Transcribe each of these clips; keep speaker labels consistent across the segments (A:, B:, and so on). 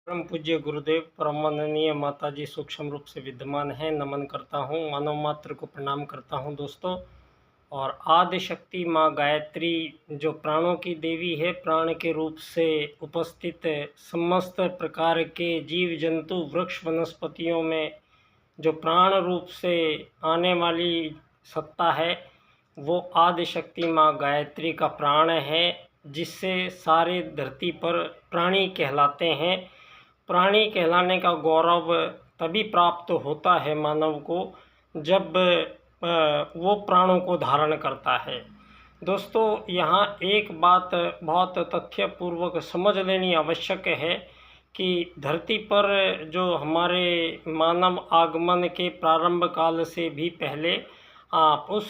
A: परम पूज्य गुरुदेव परम वंदनीय माता जी सूक्ष्म रूप से विद्यमान है। नमन करता हूँ, मानव मात्र को प्रणाम करता हूँ दोस्तों। और आदि शक्ति माँ गायत्री जो प्राणों की देवी है, प्राण के रूप से उपस्थित समस्त प्रकार के जीव जंतु वृक्ष वनस्पतियों में जो प्राण रूप से आने वाली सत्ता है, वो आदि शक्ति माँ गायत्री का प्राण है, जिससे सारे धरती पर प्राणी कहलाते हैं। प्राणी कहलाने का गौरव तभी प्राप्त होता है मानव को जब वो प्राणों को धारण करता है। दोस्तों, यहाँ एक बात बहुत तथ्यपूर्वक समझ लेनी आवश्यक है कि धरती पर जो हमारे मानव आगमन के प्रारंभ काल से भी पहले उस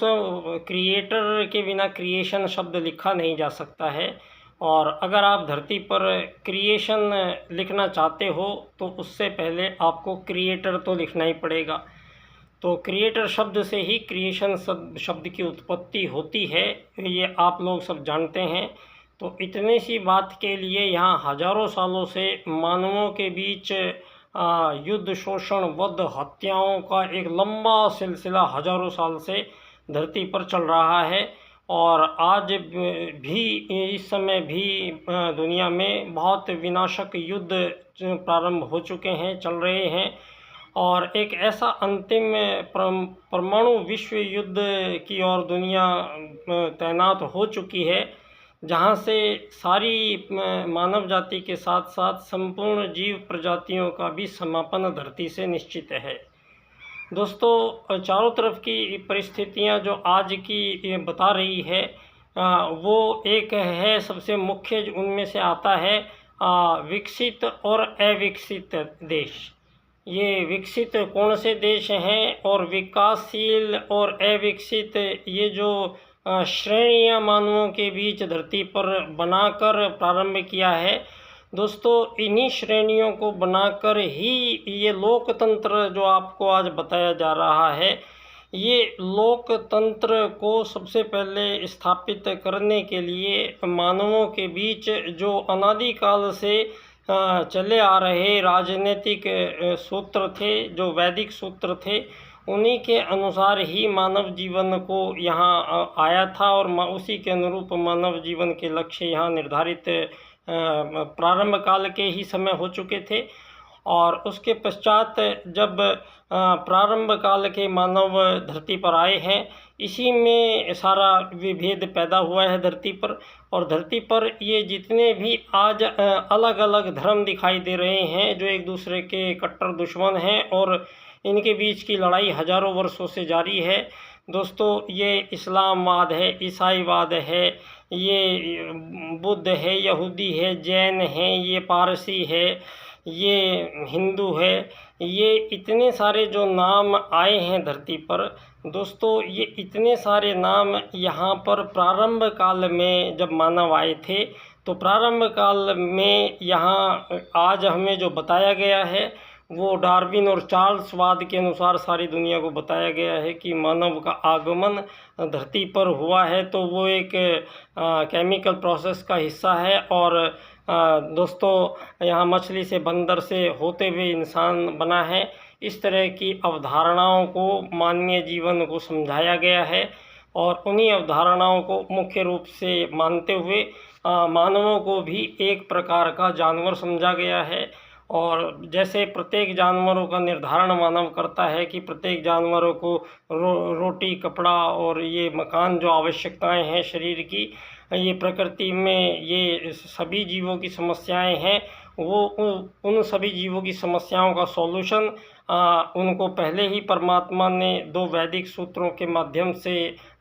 A: क्रिएटर के बिना क्रिएशन शब्द लिखा नहीं जा सकता है। और अगर आप धरती पर क्रिएशन लिखना चाहते हो तो उससे पहले आपको क्रिएटर तो लिखना ही पड़ेगा। तो क्रिएटर शब्द से ही क्रिएशन शब्द की उत्पत्ति होती है, ये आप लोग सब जानते हैं। तो इतनी सी बात के लिए यहाँ हजारों सालों से मानवों के बीच युद्ध, शोषण, वध, हत्याओं का एक लंबा सिलसिला हजारों साल से धरती पर चल रहा है। और आज भी इस समय भी दुनिया में बहुत विनाशक युद्ध प्रारंभ हो चुके हैं, चल रहे हैं। और एक ऐसा अंतिम परमाणु विश्व युद्ध की ओर दुनिया तैनात हो चुकी है, जहां से सारी मानव जाति के साथ साथ संपूर्ण जीव प्रजातियों का भी समापन धरती से निश्चित है। दोस्तों, चारों तरफ की परिस्थितियां जो आज की बता रही है, वो एक है सबसे मुख्य, उनमें से आता है विकसित और अविकसित देश। ये विकसित कौन से देश हैं और विकासशील और अविकसित, ये जो श्रेणियां मानवों के बीच धरती पर बनाकर प्रारंभ किया है दोस्तों, इन्हीं श्रेणियों को बनाकर ही ये लोकतंत्र जो आपको आज बताया जा रहा है, ये लोकतंत्र को सबसे पहले स्थापित करने के लिए मानवों के बीच जो अनादिकाल से चले आ रहे राजनीतिक सूत्र थे, जो वैदिक सूत्र थे, उन्हीं के अनुसार ही मानव जीवन को यहाँ आया था। और उसी के अनुरूप मानव जीवन के लक्ष्य यहाँ निर्धारित प्रारंभ काल के ही समय हो चुके थे। और उसके पश्चात जब प्रारंभ काल के मानव धरती पर आए हैं, इसी में सारा विभेद पैदा हुआ है धरती पर। और धरती पर ये जितने भी आज अलग अलग धर्म दिखाई दे रहे हैं, जो एक दूसरे के कट्टर दुश्मन हैं और इनके बीच की लड़ाई हजारों वर्षों से जारी है दोस्तों। ये इस्लामवाद है, ईसाईवाद है, ये बुद्ध है, यहूदी है, जैन है, ये पारसी है, ये हिंदू है, ये इतने सारे जो नाम आए हैं धरती पर दोस्तों, ये इतने सारे नाम यहाँ पर प्रारंभ काल में जब मानव आए थे, तो प्रारंभ काल में यहाँ आज हमें जो बताया गया है वो डार्विन और चार्ल्सवाद के अनुसार सारी दुनिया को बताया गया है कि मानव का आगमन धरती पर हुआ है, तो वो एक केमिकल प्रोसेस का हिस्सा है। और दोस्तों, यहाँ मछली से, बंदर से होते हुए इंसान बना है। इस तरह की अवधारणाओं को मानवीय जीवन को समझाया गया है और उन्हीं अवधारणाओं को मुख्य रूप से मानते हुए मानवों को भी एक प्रकार का जानवर समझा गया है। और जैसे प्रत्येक जानवरों का निर्धारण मानव करता है कि प्रत्येक जानवरों को रोटी, कपड़ा और ये मकान, जो आवश्यकताएं हैं शरीर की, ये प्रकृति में ये सभी जीवों की समस्याएं हैं, वो उन सभी जीवों की समस्याओं का सॉल्यूशन उनको पहले ही परमात्मा ने दो वैदिक सूत्रों के माध्यम से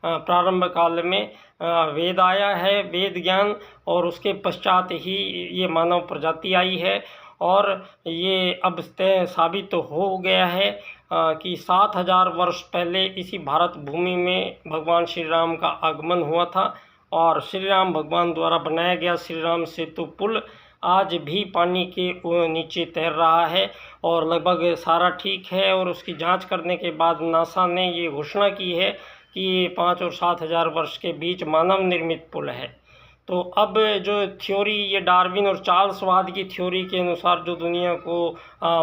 A: प्रारंभ काल में वेद आया है, वेद ज्ञान, और उसके पश्चात ही ये मानव प्रजाति आई है। और ये अब तय साबित हो गया है कि 7000 वर्ष पहले इसी भारत भूमि में भगवान श्री राम का आगमन हुआ था और श्री राम भगवान द्वारा बनाया गया श्री राम सेतु पुल आज भी पानी के नीचे तैर रहा है और लगभग सारा ठीक है। और उसकी जांच करने के बाद नासा ने ये घोषणा की है कि ये 5 और 7000 वर्ष के बीच मानव निर्मित पुल है। तो अब जो थ्योरी ये डार्विन और चार्ल्सवाद की थ्योरी के अनुसार जो दुनिया को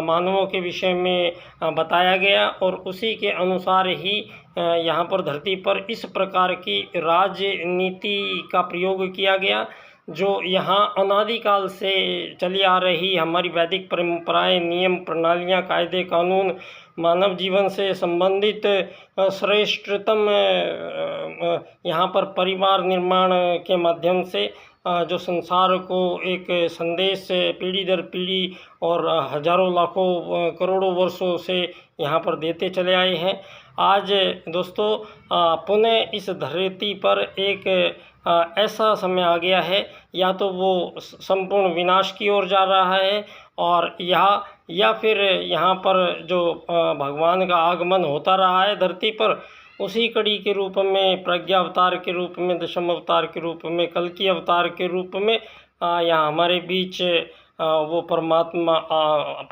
A: मानवों के विषय में बताया गया, और उसी के अनुसार ही यहाँ पर धरती पर इस प्रकार की राजनीति का प्रयोग किया गया, जो यहाँ अनादिकाल से चली आ रही हमारी वैदिक परंपराएं, नियम, प्रणालियाँ, कायदे, कानून, मानव जीवन से संबंधित श्रेष्ठतम यहाँ पर परिवार निर्माण के माध्यम से जो संसार को एक संदेश पीढ़ी दर पीढ़ी और हजारों लाखों करोड़ों वर्षों से यहाँ पर देते चले आए हैं। आज दोस्तों पुनः इस धरती पर एक ऐसा समय आ गया है, या तो वो संपूर्ण विनाश की ओर जा रहा है, और या फिर यहाँ पर जो भगवान का आगमन होता रहा है धरती पर, उसी कड़ी के रूप में, प्रज्ञा अवतार के रूप में, दशम अवतार के रूप में, कल्कि अवतार के रूप में यहाँ हमारे बीच वो परमात्मा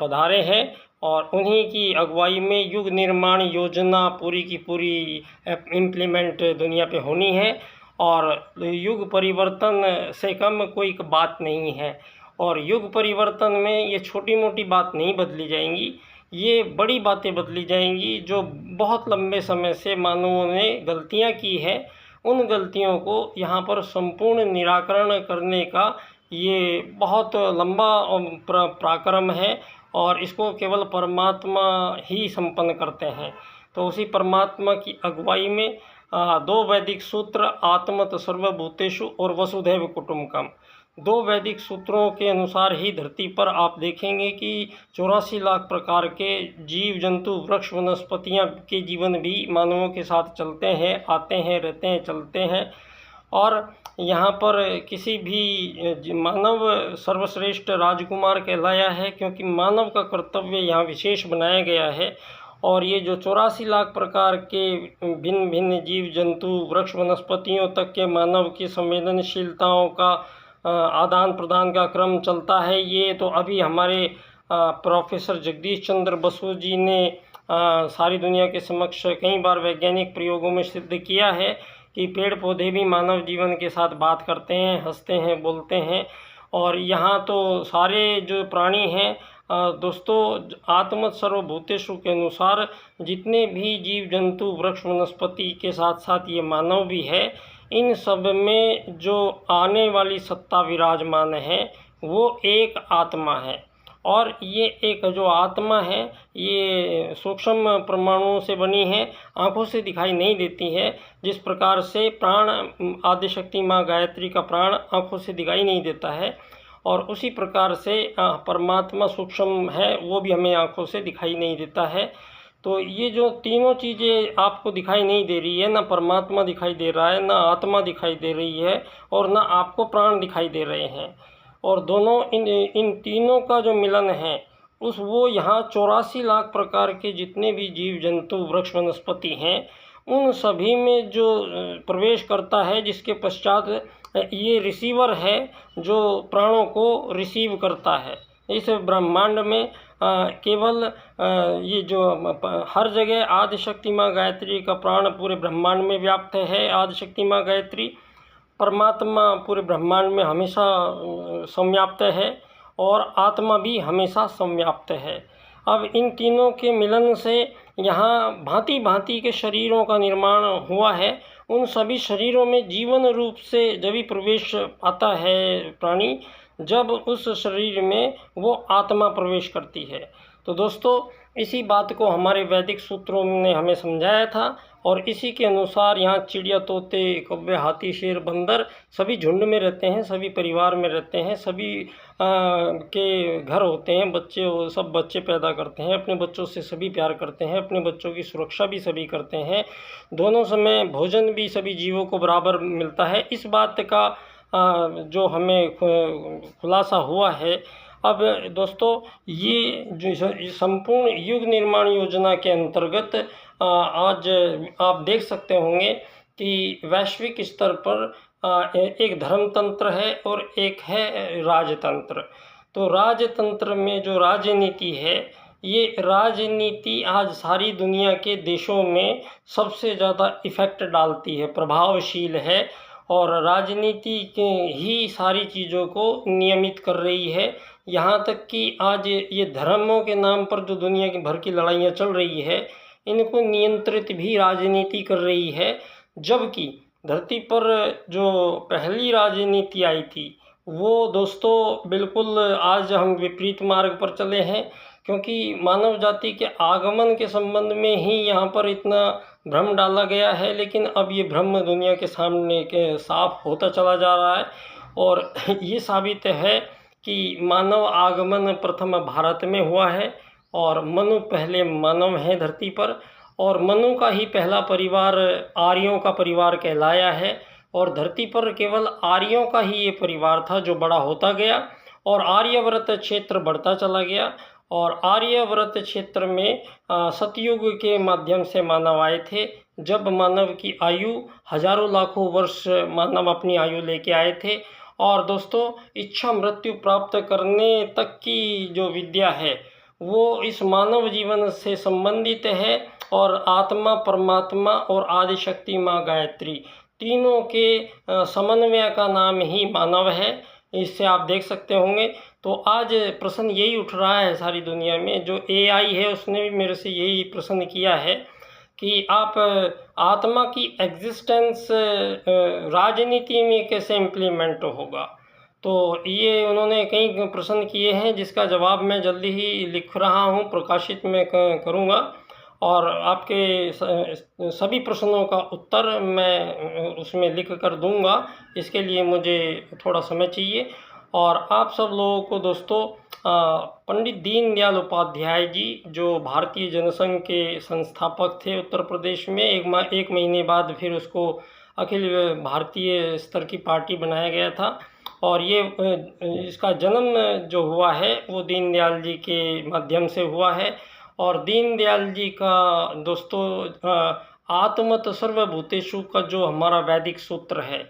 A: पधारे हैं, और उन्हीं की अगुवाई में युग निर्माण योजना पूरी की पूरी इम्प्लीमेंट दुनिया पे होनी है। और युग परिवर्तन से कम कोई बात नहीं है, और युग परिवर्तन में ये छोटी मोटी बात नहीं बदली जाएंगी, ये बड़ी बातें बदली जाएंगी। जो बहुत लंबे समय से मानवों ने गलतियां की है, उन गलतियों को यहाँ पर संपूर्ण निराकरण करने का ये बहुत लंबा पराक्रम है, और इसको केवल परमात्मा ही संपन्न करते हैं। तो उसी परमात्मा की अगुवाई में दो वैदिक सूत्र, आत्मत सर्वभूतेषु और वसुधैव कुटुम्बकम, दो वैदिक सूत्रों के अनुसार ही धरती पर आप देखेंगे कि 84 लाख प्रकार के जीव जंतु, वृक्ष, वनस्पतियाँ के जीवन भी मानवों के साथ चलते हैं, आते हैं, रहते हैं, चलते हैं। और यहाँ पर किसी भी मानव सर्वश्रेष्ठ राजकुमार कहलाया है, क्योंकि मानव का कर्तव्य यहाँ विशेष बनाया गया है। और ये जो 84 लाख प्रकार के भिन्न भिन्न जीव जंतु, वृक्ष, वनस्पतियों तक के मानव की संवेदनशीलताओं का आदान प्रदान का क्रम चलता है, ये तो अभी हमारे प्रोफेसर जगदीश चंद्र बसु जी ने सारी दुनिया के समक्ष कई बार वैज्ञानिक प्रयोगों में सिद्ध किया है कि पेड़ पौधे भी मानव जीवन के साथ बात करते हैं, हंसते हैं, बोलते हैं। और यहाँ तो सारे जो प्राणी हैं दोस्तों, आत्मत सर्वभूतेषु के अनुसार जितने भी जीव जंतु, वृक्ष, वनस्पति के साथ साथ ये मानव भी है, इन सब में जो आने वाली सत्ता विराजमान है वो एक आत्मा है। और ये एक जो आत्मा है ये सूक्ष्म परमाणुओं से बनी है, आँखों से दिखाई नहीं देती है। जिस प्रकार से प्राण, आदिशक्ति माँ गायत्री का प्राण आँखों से दिखाई नहीं देता है, और उसी प्रकार से परमात्मा सूक्ष्म है, वो भी हमें आँखों से दिखाई नहीं देता है। तो ये जो तीनों चीज़ें आपको दिखाई नहीं दे रही है, ना परमात्मा दिखाई दे रहा है, ना आत्मा दिखाई दे रही है, और ना आपको प्राण दिखाई दे रहे हैं, और दोनों इन तीनों का जो मिलन है वो यहाँ 84 लाख प्रकार के जितने भी जीव जंतु, वृक्ष, वनस्पति हैं, उन सभी में जो प्रवेश करता है, जिसके पश्चात ये रिसीवर है जो प्राणों को रिसीव करता है। इस ब्रह्मांड में केवल ये जो हर जगह आदिशक्ति माँ गायत्री का प्राण पूरे ब्रह्मांड में व्याप्त है। आदिशक्ति माँ गायत्री, परमात्मा पूरे ब्रह्मांड में हमेशा संव्याप्त है, और आत्मा भी हमेशा संव्याप्त है। अब इन तीनों के मिलन से यहाँ भांति भांति के शरीरों का निर्माण हुआ है। उन सभी शरीरों में जीवन रूप से जब भी प्रवेश आता है प्राणी, जब उस शरीर में वो आत्मा प्रवेश करती है। तो दोस्तों, इसी बात को हमारे वैदिक सूत्रों ने हमें समझाया था, और इसी के अनुसार यहाँ चिड़िया, तोते, कौवे, हाथी, शेर, बंदर सभी झुंड में रहते हैं, सभी परिवार में रहते हैं, सभी के घर होते हैं, बच्चे, सब बच्चे पैदा करते हैं, अपने बच्चों से सभी प्यार करते हैं, अपने बच्चों की सुरक्षा भी सभी करते हैं, दोनों समय भोजन भी सभी जीवों को बराबर मिलता है। इस बात का जो हमें खुलासा हुआ है। अब दोस्तों, ये जो संपूर्ण युग निर्माण योजना के अंतर्गत आज आप देख सकते होंगे कि वैश्विक स्तर पर एक धर्मतंत्र है और एक है राजतंत्र। तो राजतंत्र में जो राजनीति है, ये राजनीति आज सारी दुनिया के देशों में सबसे ज़्यादा इफ़ेक्ट डालती है, प्रभावशील है, और राजनीति के ही सारी चीज़ों को नियमित कर रही है। यहाँ तक कि आज ये धर्मों के नाम पर जो दुनिया की भर की लड़ाइयाँ चल रही है, इनको नियंत्रित भी राजनीति कर रही है। जबकि धरती पर जो पहली राजनीति आई थी, वो दोस्तों बिल्कुल आज हम विपरीत मार्ग पर चले हैं, क्योंकि मानव जाति के आगमन के संबंध में ही यहाँ पर इतना भ्रम डाला गया है। लेकिन अब ये भ्रम दुनिया के सामने के साफ होता चला जा रहा है और ये साबित है कि मानव आगमन प्रथम भारत में हुआ है और मनु पहले मानव है धरती पर, और मनु का ही पहला परिवार आर्यों का परिवार कहलाया है। और धरती पर केवल आर्यों का ही ये परिवार था जो बड़ा होता गया और आर्यव्रत क्षेत्र बढ़ता चला गया। और आर्यव्रत क्षेत्र में सतयुग के माध्यम से मानव आए थे, जब मानव की आयु हजारों लाखों वर्ष मानव अपनी आयु लेके आए थे। और दोस्तों, इच्छा मृत्यु प्राप्त करने तक की जो विद्या है वो इस मानव जीवन से संबंधित है। और आत्मा, परमात्मा और आदिशक्ति माँ गायत्री, तीनों के समन्वय का नाम ही मानव है। इससे आप देख सकते होंगे। तो आज प्रश्न यही उठ रहा है सारी दुनिया में, जो AI है उसने भी मेरे से यही प्रश्न किया है कि आप आत्मा की एग्जिस्टेंस राजनीति में कैसे इम्प्लीमेंट होगा। तो ये उन्होंने कई प्रश्न किए हैं, जिसका जवाब मैं जल्दी ही लिख रहा हूँ, प्रकाशित मैं करूँगा और आपके सभी प्रश्नों का उत्तर मैं उसमें लिख कर दूंगा। इसके लिए मुझे थोड़ा समय चाहिए। और आप सब लोगों को दोस्तों, पंडित दीनदयाल उपाध्याय जी, जो भारतीय जनसंघ के संस्थापक थे उत्तर प्रदेश में, एक महीने बाद फिर उसको अखिल भारतीय स्तर की पार्टी बनाया गया था। और ये इसका जन्म जो हुआ है वो दीनदयाल जी के माध्यम से हुआ है। और दीनदयाल जी का दोस्तों आत्मत सर्वभूतेषु का जो हमारा वैदिक सूत्र है,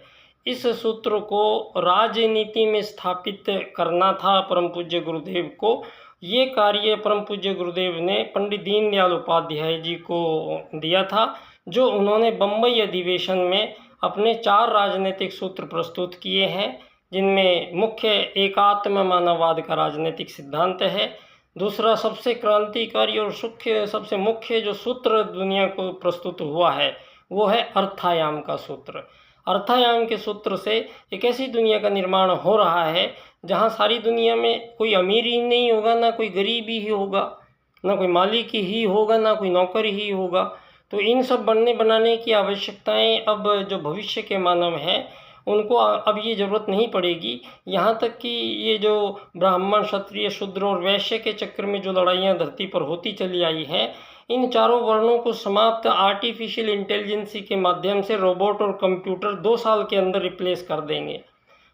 A: इस सूत्र को राजनीति में स्थापित करना था परम पूज्य गुरुदेव को। ये कार्य परम पूज्य गुरुदेव ने पंडित दीनदयाल उपाध्याय जी को दिया था, जो उन्होंने बम्बई अधिवेशन में अपने 4 राजनीतिक सूत्र प्रस्तुत किए हैं, जिनमें मुख्य एकात्म मानववाद का राजनीतिक सिद्धांत है। दूसरा, सबसे क्रांतिकारी और सबसे मुख्य जो सूत्र दुनिया को प्रस्तुत हुआ है वो है अर्थायाम का सूत्र। अर्थायाम के सूत्र से एक ऐसी दुनिया का निर्माण हो रहा है जहाँ सारी दुनिया में कोई अमीर ही नहीं होगा, ना कोई गरीब ही होगा, ना कोई मालिक ही होगा, ना कोई नौकर ही होगा। तो इन सब बनने बनाने की आवश्यकताएं अब जो भविष्य के मानव हैं उनको अब ये ज़रूरत नहीं पड़ेगी। यहाँ तक कि ये जो ब्राह्मण, क्षत्रिय, शूद्र और वैश्य के चक्कर में जो लड़ाइयाँ धरती पर होती चली आई हैं, इन चारों वर्णों को समाप्त आर्टिफिशियल इंटेलिजेंसी के माध्यम से रोबोट और कंप्यूटर 2 साल के अंदर रिप्लेस कर देंगे।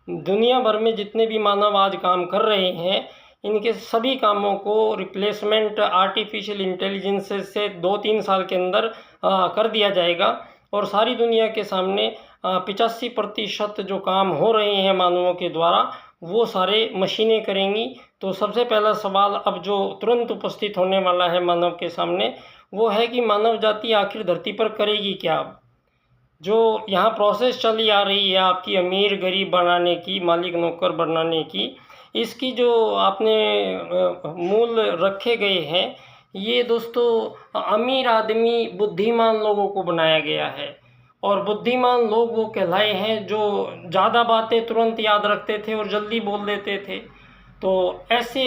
A: दुनिया भर में जितने भी मानव आज काम कर रहे हैं, इनके सभी कामों को रिप्लेसमेंट आर्टिफिशियल इंटेलिजेंस से 2-3 साल के अंदर कर दिया जाएगा। और सारी दुनिया के सामने 85% जो काम हो रहे हैं मानवों के द्वारा, वो सारे मशीनें करेंगी। तो सबसे पहला सवाल अब जो तुरंत उपस्थित होने वाला है मानव के सामने, वो है कि मानव जाति आखिर धरती पर करेगी क्या। जो यहाँ प्रोसेस चली आ रही है आपकी अमीर गरीब बनाने की, मालिक नौकर बनाने की, इसकी जो आपने मूल रखे गए हैं, ये दोस्तों अमीर आदमी बुद्धिमान लोगों को बनाया गया है। और बुद्धिमान लोग वो कहलाए हैं जो ज़्यादा बातें तुरंत याद रखते थे और जल्दी बोल देते थे। तो ऐसे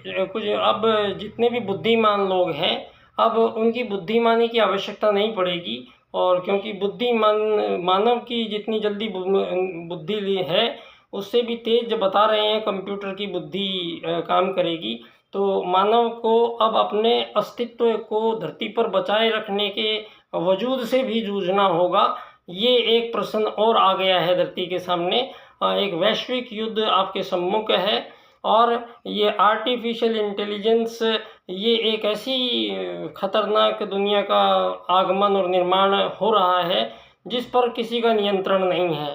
A: कुछ अब जितने भी बुद्धिमान लोग हैं, अब उनकी बुद्धिमानी की आवश्यकता नहीं पड़ेगी। और क्योंकि मानव की जितनी जल्दी बुद्धि है, उससे भी तेज बता रहे हैं कंप्यूटर की बुद्धि काम करेगी। तो मानव को अब अपने अस्तित्व को धरती पर बचाए रखने के वजूद से भी जूझना होगा। ये एक प्रश्न और आ गया है धरती के सामने। एक वैश्विक युद्ध आपके सम्मुख है और ये आर्टिफिशियल इंटेलिजेंस, ये एक ऐसी खतरनाक दुनिया का आगमन और निर्माण हो रहा है जिस पर किसी का नियंत्रण नहीं है।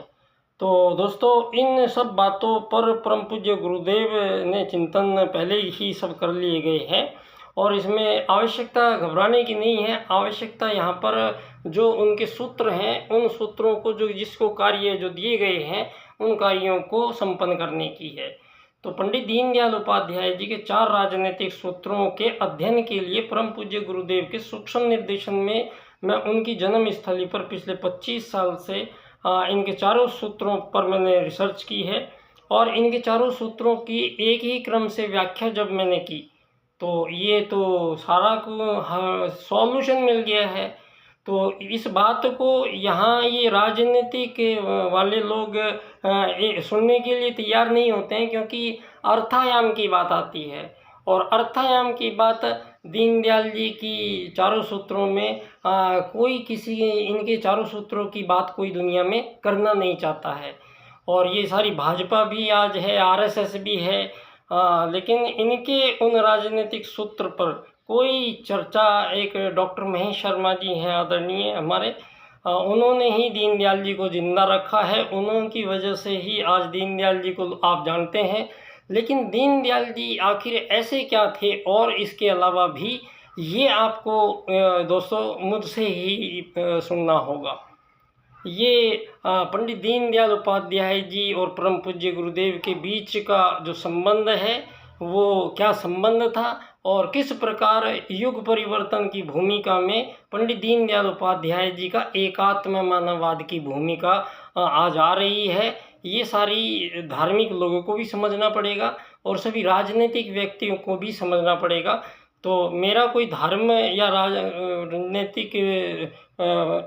A: तो दोस्तों, इन सब बातों पर परम पूज्य गुरुदेव ने चिंतन पहले ही सब कर लिए गए हैं और इसमें आवश्यकता घबराने की नहीं है। आवश्यकता यहाँ पर जो उनके सूत्र हैं, उन सूत्रों को जो जिसको कार्य जो दिए गए हैं, उन कार्यों को संपन्न करने की है। तो पंडित दीनदयाल उपाध्याय जी के 4 राजनीतिक सूत्रों के अध्ययन के लिए परम पूज्य गुरुदेव के सूक्ष्म निर्देशन में मैं उनकी जन्म स्थली पर पिछले 25 साल से इनके चारों सूत्रों पर मैंने रिसर्च की है और इनके चारों सूत्रों की एक ही क्रम से व्याख्या जब मैंने की तो ये तो सारा को सॉल्यूशन मिल गया है। तो इस बात को यहाँ ये राजनीतिक वाले लोग सुनने के लिए तैयार नहीं होते हैं, क्योंकि अर्थायाम की बात आती है और अर्थायाम की बात दीनदयाल जी की चारों सूत्रों में कोई किसी इनके चारों सूत्रों की बात कोई दुनिया में करना नहीं चाहता है। और ये सारी भाजपा भी आज है, आरएसएस भी है, लेकिन इनके उन राजनीतिक सूत्र पर कोई चर्चा। एक डॉक्टर महेश शर्मा जी हैं आदरणीय हमारे, उन्होंने ही दीनदयाल जी को जिंदा रखा है, उनकी वजह से ही आज दीनदयाल जी को आप जानते हैं। लेकिन दीनदयाल जी आखिर ऐसे क्या थे, और इसके अलावा भी ये आपको दोस्तों मुझसे ही सुनना होगा। ये पंडित दीनदयाल उपाध्याय जी और परम पूज्य गुरुदेव के बीच का जो संबंध है वो क्या संबंध था और किस प्रकार युग परिवर्तन की भूमिका में पंडित दीनदयाल उपाध्याय जी का एकात्म मानववाद की भूमिका आज आ रही है, ये सारी धार्मिक लोगों को भी समझना पड़ेगा और सभी राजनीतिक व्यक्तियों को भी समझना पड़ेगा। तो मेरा कोई धर्म या राजनीतिक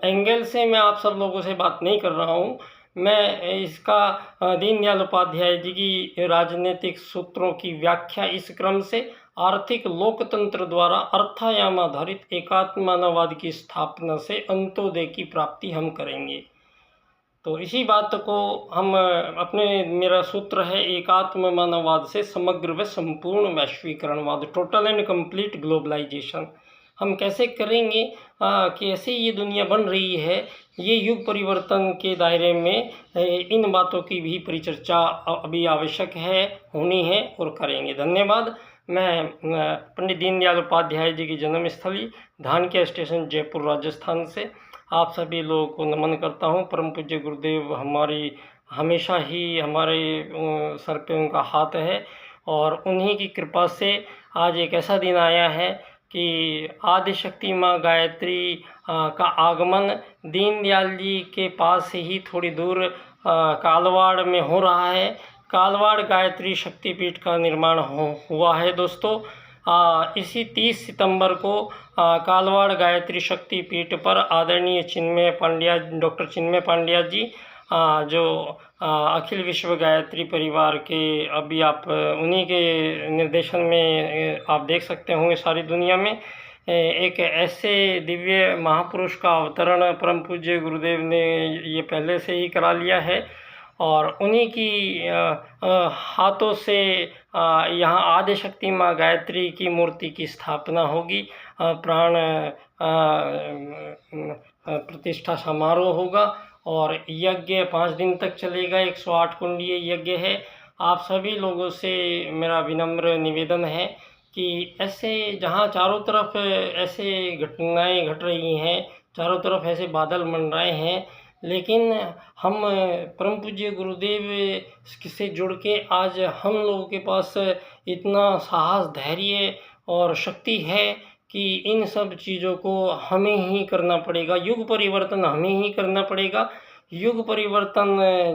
A: एंगल से मैं आप सब लोगों से बात नहीं कर रहा हूँ। मैं इसका दीनदयाल उपाध्याय जी की राजनीतिक सूत्रों की व्याख्या इस क्रम से आर्थिक लोकतंत्र द्वारा अर्थायाम आधारित एकात्म मानववाद की स्थापना से अंत्योदय की प्राप्ति हम करेंगे। तो इसी बात को हम मेरा सूत्र है एकात्म मानववाद से समग्र व संपूर्ण वैश्वीकरणवाद, टोटल एंड कंप्लीट ग्लोबलाइजेशन हम कैसे करेंगे, कैसे ये दुनिया बन रही है, ये युग परिवर्तन के दायरे में इन बातों की भी परिचर्चा अभी आवश्यक है, होनी है और करेंगे। धन्यवाद। मैं पंडित दीनदयाल उपाध्याय जी की जन्मस्थली धानक्या स्टेशन जयपुर राजस्थान से आप सभी लोगों को नमन करता हूँ। परम पूज्य गुरुदेव हमारी हमेशा ही हमारे सर पे उनका हाथ है और उन्हीं की कृपा से आज एक ऐसा दिन आया है कि आदिशक्ति माँ गायत्री का आगमन दीनदयाल जी के पास से ही थोड़ी दूर कालवाड़ में हो रहा है। कालवाड़ गायत्री शक्तिपीठ का निर्माण हुआ है दोस्तों। इसी 30 सितंबर को कालवाड़ गायत्री शक्तिपीठ पर आदरणीय डॉक्टर चिन्मय पांड्या जी जो अखिल विश्व गायत्री परिवार के अभी आप उन्हीं के निर्देशन में आप देख सकते होंगे सारी दुनिया में एक ऐसे दिव्य महापुरुष का अवतरण परम पूज्य गुरुदेव ने ये पहले से ही करा लिया है और उन्हीं की हाथों से यहाँ आदिशक्ति माँ गायत्री की मूर्ति की स्थापना होगी। प्राण प्रतिष्ठा समारोह होगा और यज्ञ 5 दिन तक चलेगा। 108 कुंडीय यज्ञ है। आप सभी लोगों से मेरा विनम्र निवेदन है कि ऐसे जहाँ चारों तरफ ऐसे घटनाएं घट रही हैं, चारों तरफ ऐसे बादल मंडराए हैं, लेकिन हम परम पूज्य गुरुदेव से जुड़ के आज हम लोगों के पास इतना साहस, धैर्य और शक्ति है कि इन सब चीज़ों को हमें ही करना पड़ेगा। युग परिवर्तन हमें ही करना पड़ेगा। युग परिवर्तन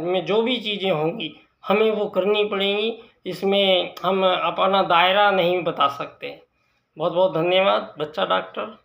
A: में जो भी चीज़ें होंगी हमें वो करनी पड़ेंगी। इसमें हम अपना दायरा नहीं बता सकते। बहुत बहुत धन्यवाद बच्चा डॉक्टर।